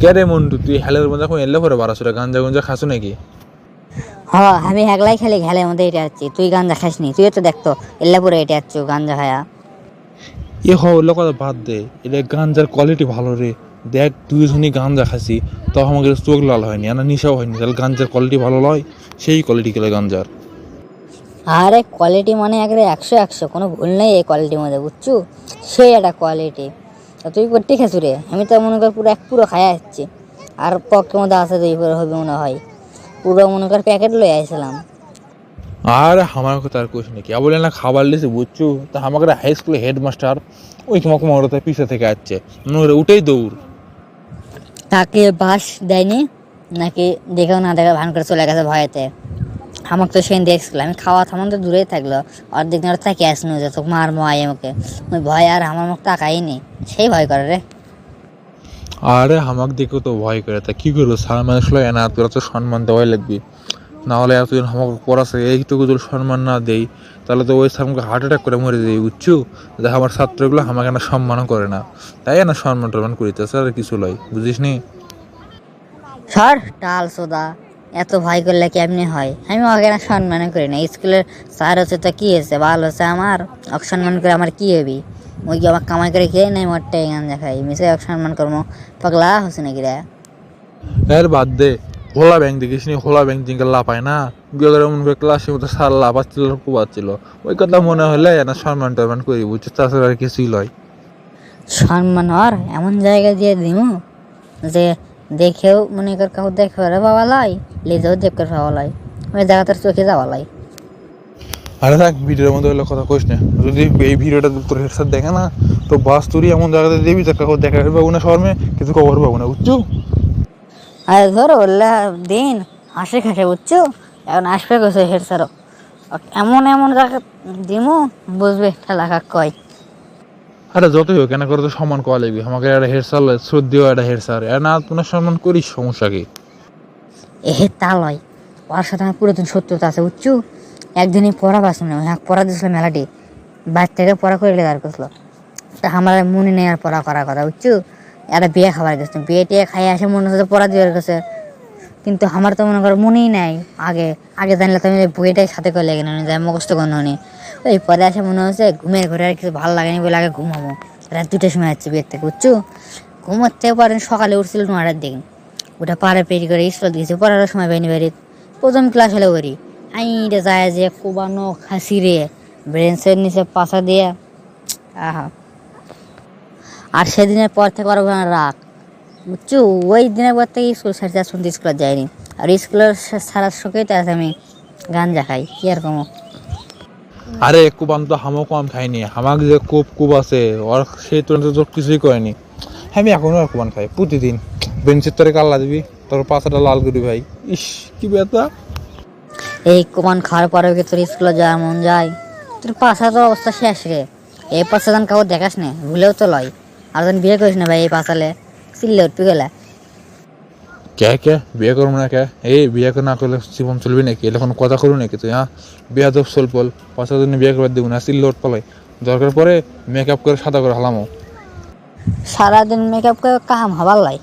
কে রে মন্টু, তুই হেলের মধ্যে এখন এলে পরে বারাসুরা গাঞ্জা গুঞ্জা খাসু নাকি? আমি একলাই খালি ঘেলের মধ্যে এটা আছি, তুই গাঞ্জা খাসনি? তুইও তো দেখতো এল্লাপুরে এটা আছো গাঞ্জা খায়া। হইলো কথা বাদ দে, এটা গাঞ্জার কোয়ালিটি ভালো রে। দেখ দুইজনই গাঞ্জা খাসি, তো আমাদের চোখ লাল হয়নি, আর নিশাও হয়নি, তাহলে গাঞ্জার কোয়ালিটি ভালো লয়, সেই কোয়ালিটি গেলে গাঞ্জার। আরে কোয়ালিটি মানে একবারে 100 কোনো ভুল নেই এই কোয়ালিটির মধ্যে, বুঝছো? সেই একটা কোয়ালিটি। তা তুই করতে খাসু রে? আমি তো মনে কর পুরো খায়া আসছি, আর পকের মধ্যে আছে তুই পুরো হবে মনে হয়, পুরো মনে কর প্যাকেট লই আইছিলাম। আর আমার কথা আর কোশ নাকি, বলে না খাবার লিছে বুঝছো, তা আমাকে হাই স্কুলের হেডমাস্টার ওই তোমাকে মরতে পিছে থেকে আসছে, মনে করে উঠেই দৌড়। তাকে বাস দেয়নি নাকি দেখেও না দেখা ভান করে চলে গেছে ভয়েতে? আমাকে তো সেদিন দেখছিল, আমি খাওয়া থামান তো দূরেই থাকলো, অর্ধেক দিন তাকিয়ে আসনো যে তোকে মারমো আয় আমাকে, ওই ভয় আর আমার মুখ তাকাইনি, সেই ভয় করে রে। আরে আমাকে দেখেও তো ভয় করে, তা কি করবো, সারা মানুষ লয় না, তোরা তো সম্মান দেওয়াই লাগবে। না হলে এতদিন আমাকে পড়াছে, এইটুকু যদি সম্মান না দেই তাহলে তো ওই স্যার আমাকে হার্ট অ্যাটাক করে মরে যাই, বুঝছো? দেখ আমার ছাত্রগুলো আমাকে না সম্মানও করে না, তাই না সম্মান টম্মান করিতেছে, আর কিছু লয়, বুঝিস নি? সর টাল সোদা, এত ভয় করলে কেমনি হয়? আমি ওকে না সম্মান করি না, স্কুলের স্যার হচ্ছে তো কি হয়েছে, ভালো হচ্ছে আমার, ওকে সম্মান করে আমার কি হবি? ওই কি আমার কামাই করে খেয়ে নেই মোটে গান দেখাই, মিশে ওকে সম্মান করবো? পাগলা হচ্ছে নাকি রে? এর বাদ দে, হোলা ব্যাংক দেখিস নি, হোলা ব্যাংক জিঙ্কে লাপায় না, মনে করে ক্লাসের মধ্যে স্যার লাপাচ্ছিল কুবাচ্ছিল, ওই কথা মনে হলে না সম্মান টম্মান করি, বুঝছিস? তাছাড়া আর কিছুই লয়। সম্মান আর এমন জায়গায় দিয়ে দিমু যে দেখেও মনে কর কাউ দেখে পাওয়া লাই, লেজেও দেখে পাওয়া লাই, ওই জায়গা তার চোখে যাওয়া লাই। আরে থাক, ভিডিওর মধ্যে হলে কথা কইস না, যদি এই ভিডিওটা তোর হেডসেট দেখে না, তো বাস তুই এমন জায়গাতে দিবি যে কাউকে দেখা পাবো না, শর্মে কিছু খবর পাবো না, বুঝছো? আরে ধর ওল্লা দিন হাসি খাসে, বুঝছো? এখন আসবে গেছে হেড স্যারও, এমন এমন জায়গা দিমু বুঝবে ঠেলা কাক কয়। আরে যতই হোক কেন করে তো সম্মান করা লাগবে, আমাকে একটা হেড স্যার শ্রদ্ধেয় একটা হেড স্যার, আর না তোমার সম্মান করিস, সমস্যা কি? তা লয়, ওর সাথে আমার পুরাতন শত্রুতা আছে, বুঝছো? একদিনই পড়া পাচ্ছিল না, পড়া দিয়েছিল মেলাটি, বাইর থেকে পড়া করে দাঁড় করছিল, তা আমার মনে নেই আর পড়া করার কথা, বুঝছো? একটা বিয়ে খাবার গেছে, বিয়ে টিয়ে খাই আসে মনে হচ্ছে পড়া দিয়ে গেছে, কিন্তু আমার তো মনে করো মনেই নাই। আগে আগে জানলে তো আমি বইটাই সাথে করে লেগে নিই, যাই মুখস্থ করে নি। ওই পরে আসে মনে হচ্ছে ঘুমের ঘরে আর কিছু ভালো লাগেনি বলে আগে ঘুমাবো, রাত 2টার সময় যাচ্ছি বিয়ের থেকে, বুঝছো? ঘুমাতে পারেন, সকালে উঠছিল 9টার দিকে, ওটা পাড়ে পেরি করে স্কুল দিয়েছে, পড়ার সময় পাইনি বাড়ি, প্রথম ক্লাস হলে ওরি আইটা যায় যে কোবানো খাসি রে, ব্রেঞ্চের নিচে পাশা দিয়ে, আহা। আর সেদিনের পর থেকে আরো রাগ, বুঝছো? ওই দিনের পর থেকে স্কুল ছাড়তে আর শুনতে স্কুলে যাইনি, আর স্কুলের সারার শোকেই তো আছে আমি গাঞ্জা খাই, কি আর কমো? আরে কুবান তো হামও কম খাইনি, হামাক যে কুব আছে ওর সেই তুলনায় তো কিছুই করেনি। আমি এখনো আর কুবান খাই প্রতিদিন, বেঞ্চের তোরে কাল্লা দিবি, তোর পাশাটা লাল করি ভাই, ইস কি ব্যথা। এই কোমান খাওয়ার পরেও কি তোর স্কুলে যাওয়া মন যায়? তোর পাশা তো অবস্থা শেষ রে, এই পাশা যান কাউ দেখাস নে, ভুলেও তো লয়, আর যখন বিয়ে করিস না ভাই এই পাশালে চিল্লে উঠবি গেলে। কে কে বিয়ে করবো না কে? এই বিয়ে না করলে জীবন চলবি নাকি? এটা কোনো কথা করবি নাকি তুই? হ্যাঁ, বিয়ে তো চলপল, পাঁচ জন্য বিয়ে করে দিব না, চিল্লে উঠ পালাই, দরকার পরে মেকআপ করে সাদা করে হালামো। সারাদিন মেকআপ করে কাম হবার লাই,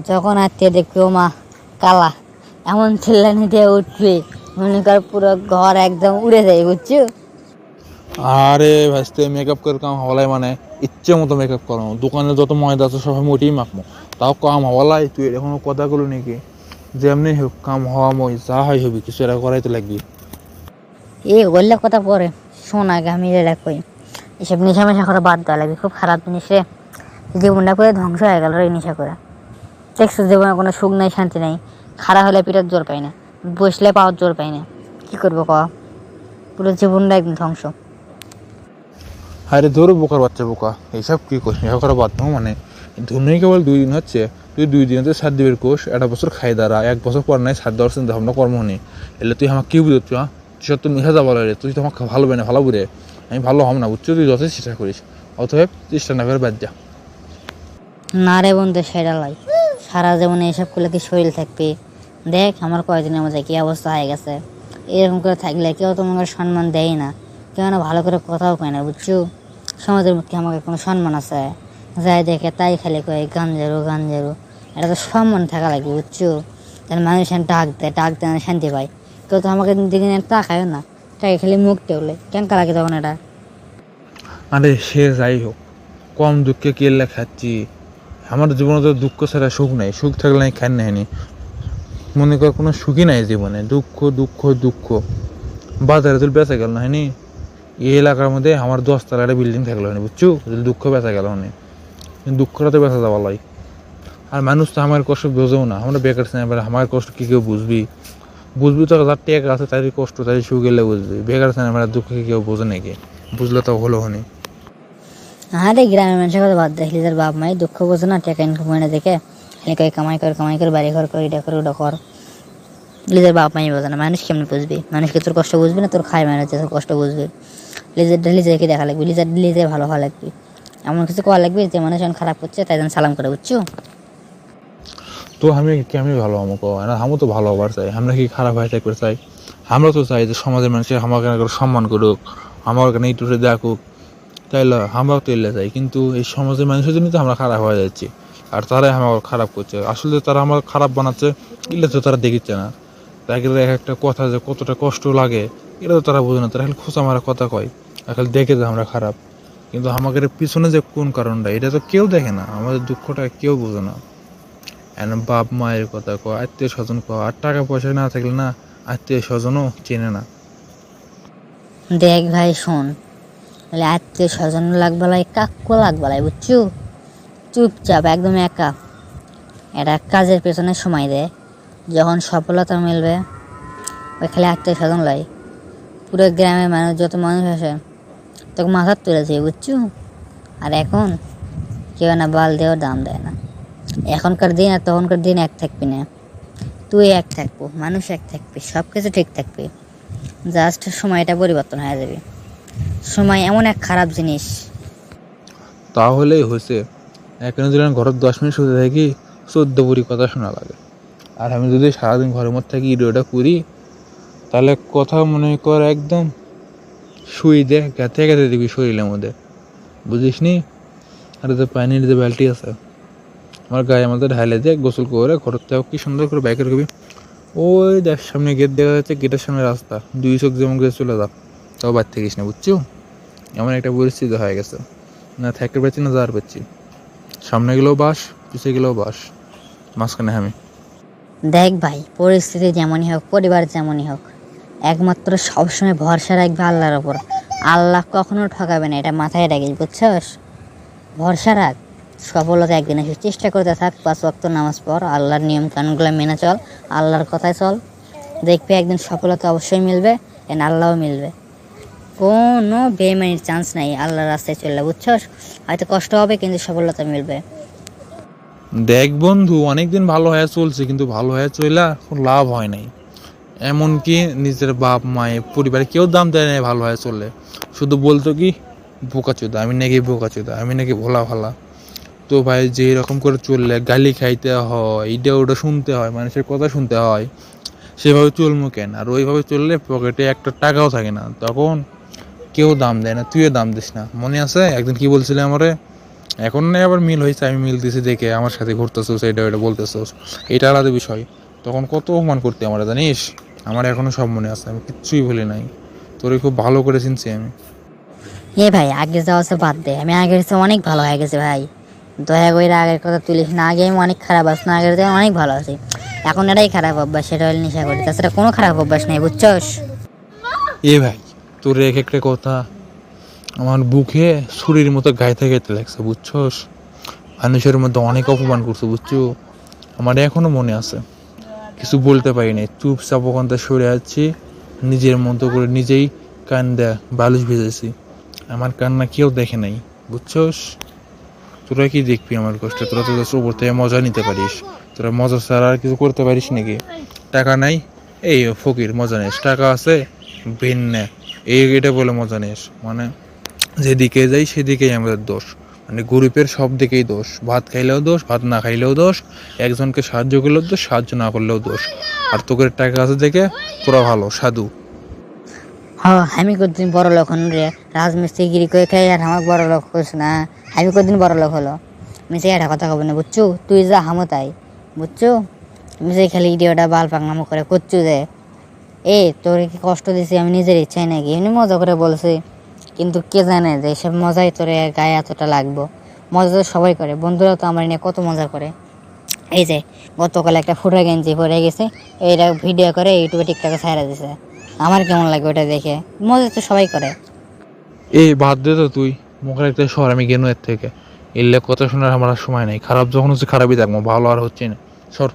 যখন আত্মীয় দেখবি ও মা কালা, এমন চিল্লানি দিয়ে উঠবে মনে কর পুরো ঘর একদম উড়ে যায়, বুঝছো? আরে ভাইস্তে মেকআপ করে কাম হওয়ালাই মানে ইচ্ছে মতো মেকআপ করো, দোকানে যত ময়দা আছে সবাই মোটেই মাখমো, তাও কাম হওয়ালাই, তুই এরকম কথা গুলো নাকি? যেমনি হোক কাম হওয়া মই যা হয় হবি, কিছু এটা করাই তো লাগবি। এই বললে কথা পরে শোন, আগে আমি এটা কই, এসব নেশা মেশা করে বাদ দেওয়া লাগবে, খুব খারাপ জিনিস রে, জীবনটা করে ধ্বংস হয়ে গেল রে নেশা করে। দেখছো জীবনে কোনো সুখ নাই, শান্তি নাই, খাড়া হলে পিঠার জোর পাই না, বসলে পাওয়ার জোর পাই না, কি করবো ক? পুরো জীবনটা একদম ধ্বংস। আরে ধরো বোকার বাচ্চা বোকা, এইসব কি কোষ নেশা করা বাদ দাও মানে, ধুমনেই কেবল 2 দিন হচ্ছে, তুই 2 দিনে সাত দিবের কোষ, একটা বছর খাই দাঁড়া, 1 বছর পর নাই সাত দেওয়ার চিন্তা ভাবনা কর্ম নেই, এলে তুই আমাকে কি বুঝছো? হ্যাঁ, তুই সব তো নেশা যাবো রে, তুই তো আমাকে ভালো না ভালো বুড়ে, আমি ভালো হব না, বুঝছো? তুই যথেষ্ট চেষ্টা করিস, অতএব চেষ্টা না করে বাদ যা। না রে বন্ধু, সেটা লাই, সারা জীবনে এসব করলে কি শরীর থাকবে? দেখ আমার কয়দিনের মধ্যে কি অবস্থা হয়ে গেছে, এরকম করে থাকলে কেউ তোমাকে সম্মান দেয় না, কেউ না ভালো করে কথাও কয় না, বুঝছো? সমাজের মধ্যে আমাকে কোনো সম্মান আছে? যাই দেখে তাই খালি কয় গাঞ্জারু গাঞ্জারু, এটা তো সম্মান থাকা লাগবে বুঝছো। তাহলে মানুষ ডাক দেয় না শান্তি পায়। কেউ তো আমাকে দিকে তাকায় না, তাকে খালি মুখ টেউলে কেমন লাগে তখন এটা। আরে সে যাই হোক, কম দুঃখে কেল্লা খাচ্ছি। আমার জীবনে তো দুঃখ ছাড়া সুখ নাই, সুখ থাকলে আমি খান নেয়নি। মনে কর কোনো সুখই নাই জীবনে, দুঃখ দুঃখ দুঃখ। বাজারে তুই বেঁচে গেল না হয়নি, এই এলাকার মধ্যে আমার 10 তলা একটা বিল্ডিং থাকলো হয়নি বুঝছো, দুঃখ বেঁচে গেল হয়নি। দুঃখটা তো বেঁচে যাওয়া লাই। আর মানুষ তো আমার কষ্ট বোঝেও না, আমরা বেকার ছিলাম, এবার আমার কষ্ট কি কেউ বুঝবি? বুঝবি তো যার টেকা আছে তারই কষ্ট, তারই সুখ এলে বুঝবি। বেকার ছিলাম আমরা, দুঃখ কি কেউ বোঝে নাকি? বুঝলে তো হলো হনি। আরে গ্রামের মানুষের কথা বাদ দেখলি, তার বাপ মাই দুঃখ বোঝে না, টাকা ইনকাম করে না দেখে খালি কয় কামাই করে বাড়ি ঘর করে, এটা করে ওটা কর। নিজের বাপ মাই বোঝে না, মানুষ কেমনি বুঝবি? মানুষকে তোর কষ্ট বুঝবি না, তোর খায় মানুষ তোর কষ্ট বুঝবি। লিজেরকে দেখা লাগবে, লিজে ভালো হওয়া লাগবে। এমন কিছু করা লাগবে যে মানুষ যখন খারাপ হচ্ছে তাই যেন সালাম করে, বুঝছো। তো আমি কেমনি ভালো আমাকে, আমি তো ভালো হবার চাই, আমরা কি খারাপ হয়ে থাকতে চাই? আমরা তো চাই যে সমাজের মানুষের আমাকে সম্মান করুক, আমার কেন একটু দেখুক, তাইলে আমরাও তো এলে চাই। কিন্তু এই সমাজের মানুষের জন্য তো আমরা খারাপ হয়ে যাচ্ছি, আর তারাই আমার খারাপ করছে। আসলে তারা আমার খারাপ বানাচ্ছে, এলে তো তারা দেখিচ্ছে না। তাকে এক একটা কথা যে কতটা কষ্ট লাগে এটা তো তারা বোঝে না। তারা খালি খোঁচা মারা কথা কয়, আর খালি দেখে যে আমরা খারাপ। কিন্তু আমাদের পিছনে যে কোন কারণটা এটা তো কেউ দেখে না, আমাদের দুঃখটা কেউ বোঝে না। বাপ মায়ের কথা কয়, আত্মীয় স্বজন কয়, আর টাকা পয়সা না থাকলে না আত্মীয় স্বজনও চেনে না। দেখ ভাই শোন, তাহলে আত্মীয় স্বজন লাগবেলাই, কাকু লাগবেলাই, বুঝছো। চুপচাপ একদম একা এটা কাজের পেছনে সময় দেয়, যখন সফলতা মিলবে ওই খালি আত্মীয় স্বজন লাই। পুরো গ্রামের মানুষ যত মানুষ আসে তোকে মাথার তুলেছে, বুঝছো। আর এখন কেউ না বাল দেওয়ার দাম দেয় না। এখনকার দিন আর তখনকার দিন এক থাকবি না, তুই এক থাকবো, মানুষ এক থাকবি, সব কিছু ঠিক থাকবে। জাস্ট সময়টা পরিবর্তন হয়ে যাবে। সময় এমন এক খারাপ জিনিস। তাহলেই হয়েছে। এখন যদি আমি ঘরের 10 মিনিট শুতে থাকি 14 বুড়ি কথা শোনা লাগে। আর আমি যদি সারাদিন ঘরের মধ্যে থাকি ভিডিওটা করি, তাহলে কথা মনে কর একদম শুই দে গেঁথে গেঁথে দিবি শরীরের মধ্যে, বুঝিস নি। আর যে পানির যে বালতি আছে আমার গায়ে মধ্যে ঢালে দিয়ে গোসল করে ঘরের থেকে কি সুন্দর করে বাইকে রাখবি। ওই দেখ সামনে গেট দেখা যাচ্ছে, গেটের সামনে রাস্তা, 2 চোখ যেমন করে চলে যা, তাও বাদ থাকিস না, বুঝছো। এমন একটা পরিস্থিতি হয়ে গেছে, না থাকতে পারছি না যাওয়ার পারছি। সামনে গেলেও বাস, পিছিয়ে গেলেও বাস, মাঝখানে আমি। দেখ ভাই, পরিস্থিতি যেমনই হোক, পরিবার যেমনই হোক, একমাত্র সবসময় ভরসা রাখবে আল্লাহর ওপর। আল্লাহ কখনো ঠকাবে না, এটা মাথায় রাখিস, বুঝছস। ভরসা রাখ, সফলতা একদিন আসে। চেষ্টা করতে থাক, 5 ওয়াক্ত নামাজ পড়, আল্লাহর নিয়ম কানুনগুলো মেনে চল, আল্লাহর কথায় চল, দেখবি একদিন সফলতা অবশ্যই মিলবে, এন্ড আল্লাহও মিলবে। কোনো বেইমানির চান্স নাই আল্লাহর রাস্তায় চললে, বুঝছস। হয়তো কষ্ট হবে কিন্তু সফলতা মিলবে। দেখ বন্ধু, অনেকদিন ভালো হয়ে চলছে কিন্তু ভালো হয়ে চলা কোনো লাভ হয় নাই। এমনকি নিজের বাপ মায়ে পরিবারে কেউ দাম দেয় নাই ভালো হয়ে চললে। শুধু বলতো কি বোকাচোদা, আমি নাকি বোকাচোদা, আমি নাকি ভোলা ভালা। তো ভাই যে এরকম করে চললে গালি খাইতে হয়, এইটা ওটা শুনতে হয়, মানুষের কথা শুনতে হয়, সেভাবে চলবো কেন? আর ওইভাবে চললে পকেটে একটা টাকাও থাকে না, তখন কেউ দাম দেয় না, তুইও দাম দিস না। মনে আছে একদিন কি বলছিলি আমারে? এখন না আবার মিল হয়েছে, আমি মিল দিছি দেখে আমার সাথে ঘুরতেছোস, এটা ওইটা বলতেছোস, এটা আলাদা বিষয়। তখন কত অপমান করতে আমরা জানিস, আমার এখনো সব মনে আছে, আমি কিচ্ছুই ভুলি নাই। তোরে খুব ভালো করে চিনছি আমি। এ ভাই, আগে যাওয়া বাদ দে, আমি আগের চেয়ে অনেক ভালো হয়ে গেছে ভাই। দয়া করে আগের কথা তুলিস না, আগে আমি অনেক খারাপ আছি না, আগের থেকে অনেক ভালো আছি। এখন এটাই খারাপ অভ্যাস, সেটা হলে নেশা করি, তাছাড়া কোনো খারাপ অভ্যাস নেই, বুঝছস। এ ভাই, তোর এক একটা কথা আমার বুকে ছুরির মতো গাইতে গাইতে লাগছে, বুঝছস। মানুষের মধ্যে অনেক অপমান করছো, বুঝছো। আমার এখনো মনে আছে, কিছু বলতে পারি নাই, চুপচাপ ওখানটা সরে আছি, নিজের মতো করে নিজেই কান্দা বালিশ ভেজেছি। আমার কান্না কেউ দেখে নাই, বুঝছস। তোরা কি দেখবি আমার কষ্ট? তোরা তো উপর থেকে মজা নিতে পারিস, তোরা মজা ছাড়া আর কিছু করতে পারিস নাকি? টাকা নাই, এই ফকির মজা নিস, টাকা আছে ভিন্ন, এই এটা বলে মজা নিস। মানে যেদিকে যাই সেদিকেই আমাদের দোষ, মানে গরিবের সব দিকেই দোষ। ভাত খাইলেও দোষ, ভাত না খাইলেও দোষ, একজনকে সাহায্য করলেও দোষ, সাহায্য না করলেও দোষ। আর তোদের টাকা আছে দেখে তোরা ভালো সাধু। আমি কতদিন বড় লোক হন রে, রাজমিস্ত্রি গিরি করে খাই আর আমাকে বড় লোক হোস না। আমি কতদিন বড় লোক হলো, আমি সে একটা কথা কব না, বুঝছো। তুই যা হামো তাই, বুঝছো? তুমি যে খালি ভিডিওটা বাল পাকনামো করে করছো যে তোর কি কষ্ট দিছি আমি নিজের ইচ্ছাই নাকি, এমনি মজা করে বলছি, কিন্তু কে জানে যে এসব মজাই তোর গায়ে এতটা লাগবো। মজা তো সবাই করে, বন্ধুরা তো আমার নিয়ে কত মজা করে। এই যে গতকাল একটা ফুটা গেঞ্জি পরে গেছে, এইটা ভিডিও করে ইউটিউবে টিকটকে ছাড়া দিছে, আমার কেমন লাগে ওটা দেখে? মজা তো সবাই করে। এই বাদ দে তো তুই, মুখের একটা শহর আমি গেনু এর থেকে, এলে কথা শোনার আমার আর সময় নেই, খারাপ যখন হচ্ছে খারাপই থাকবো, ভালো আর হচ্ছে না, সর।